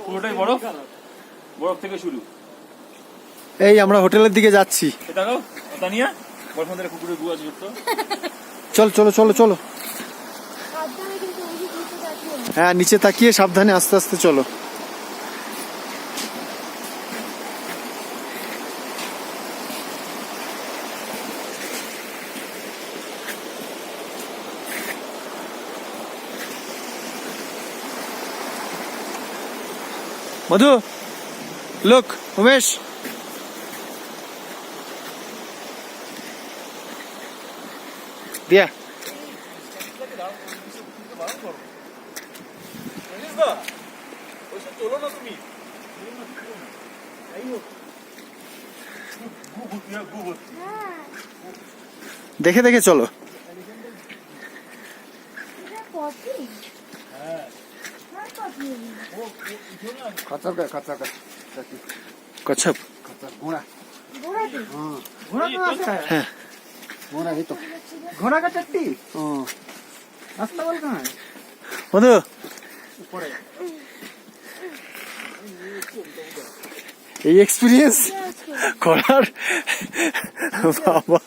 পুরোটাই বরফ, বরফ থেকে শুরু। এই আমরা হোটেলের দিকে যাচ্ছি। দেখাও তানিয়া, বরফান্তের কুকুরের গু আছে যত। চলো চলো চলো চলো। হ্যাঁ নিচে তাকিয়ে সাবধানে আস্তে আস্তে চলো। মধু, look, উমেশ। দিয়া দেখে দেখে চলো। कच्छप घोड़ा হ্যাঁ घोड़ा ही तो घोड़ा का चट्टी रास्ता बोल कहाँ है মধু এই এক্সপিরিয়েন্স করার বাবা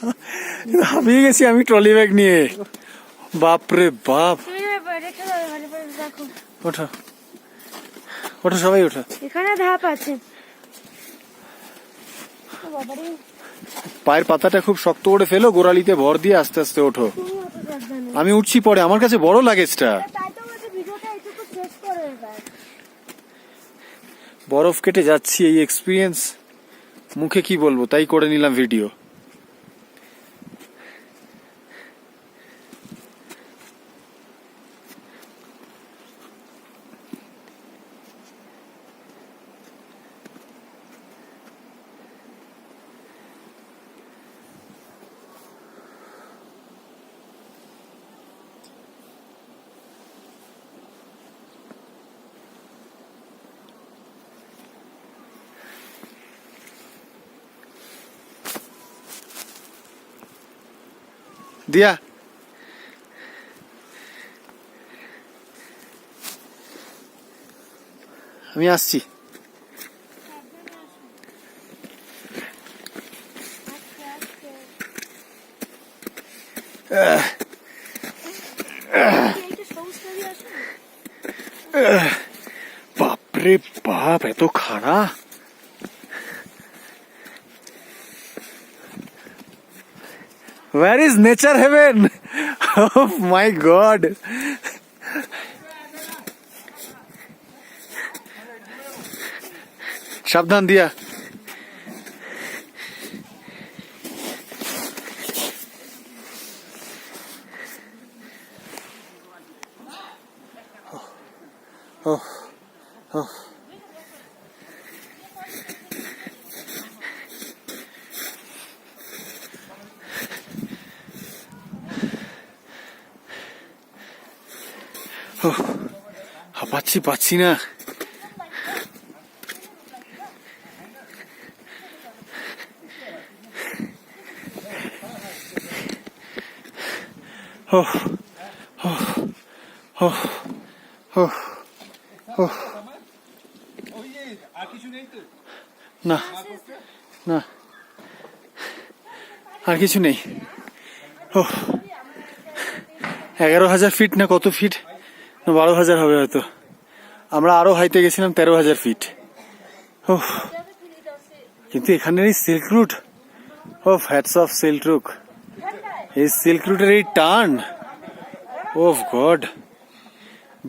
হাঁপিয়ে গেছি আমি ট্রলি ব্যাগ নিয়ে। বাপরে বাপ। ওঠো ওঠো সবাই ওঠো। এখানে ধাপ আছে। পায়ের পাতাটা খুব শক্ত করে ফেলো, গোড়ালিতে ভর দিয়ে আস্তে আস্তে ওঠো। আমি উঠছি পরে, আমার কাছে বড় লাগেজটা। বরফ কেটে যাচ্ছি, এই এক্সপিরিয়েন্স মুখে কি বলবো, তাই করে নিলাম ভিডিও। দিয়া আমি আসছি। বাপরে বাপ, এত খাড়া। Where is nature heaven? Oh my God! সাবধান দিয়া। হাঁপাচ্ছি, পাচ্ছি না। না না আর কিছু নেই। 11,000 ফিট না কত ফিট, না 12,000 হবে হয়তো। আমরা আরো হাইতে গেছিলাম 13,000 ফিট। কিন্তু এখানের এই silk route, hats off silk route. এই সিল্ক রুটের এই টার্ন, ওহ গড,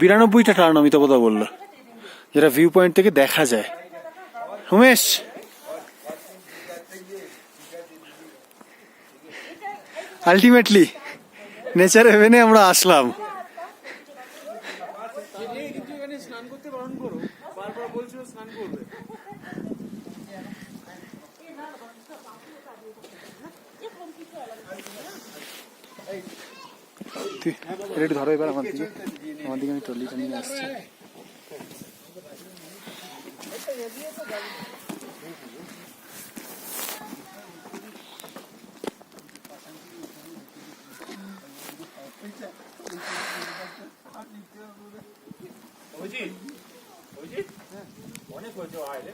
92টা টার্ন আমি তো কথা বললো, যেটা ভিউ পয়েন্ট থেকে দেখা যায়। উমেশ, আলটিমেটলি নেচার হেভেনে আমরা আসলাম। স্নান করতে বারণ করো, বারবার বলছিল স্নান করবে। একটু ধরো এবার আমার দিকে, আমার দিকে আমি ট্রলিটা নিয়ে আসছি। অভিজিৎ অভিজিৎ অনেক হয়েছে আয় রে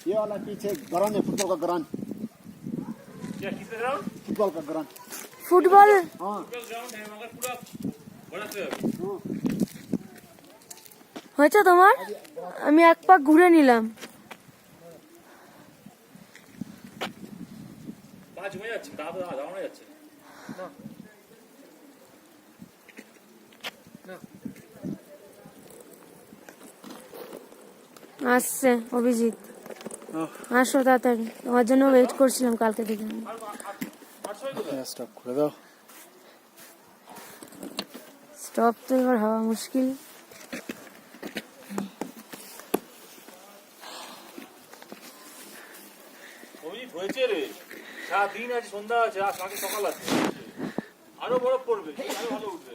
ये वाला पीछे ग्राउंड है, फुटबॉल का ग्राउंड, क्या किसका ग्राउंड फुटबॉल का ग्राउंड। ফুটবল हाँ ग्राउंड है मगर पूरा बड़ा से হয়েছে তোমার? আমি এক পাক ঘুরে নিলাম। 5 হয়ে যাচ্ছে দাঁড়ানো যাচ্ছে আসছে অভিজিৎ, আসো তাড়াতাড়ি, তোমার জন্য ওয়েট করছিলাম কালকে থেকে। স্টপ করে দাও। স্টপ তো এবার হওয়া মুশকিল। অভিজিৎ হয়েছে রে সারাদিন আছে সন্ধ্যা আছে আর কালকে সকাল আছে আরো বরফ পড়বে আরো ভালো উঠবে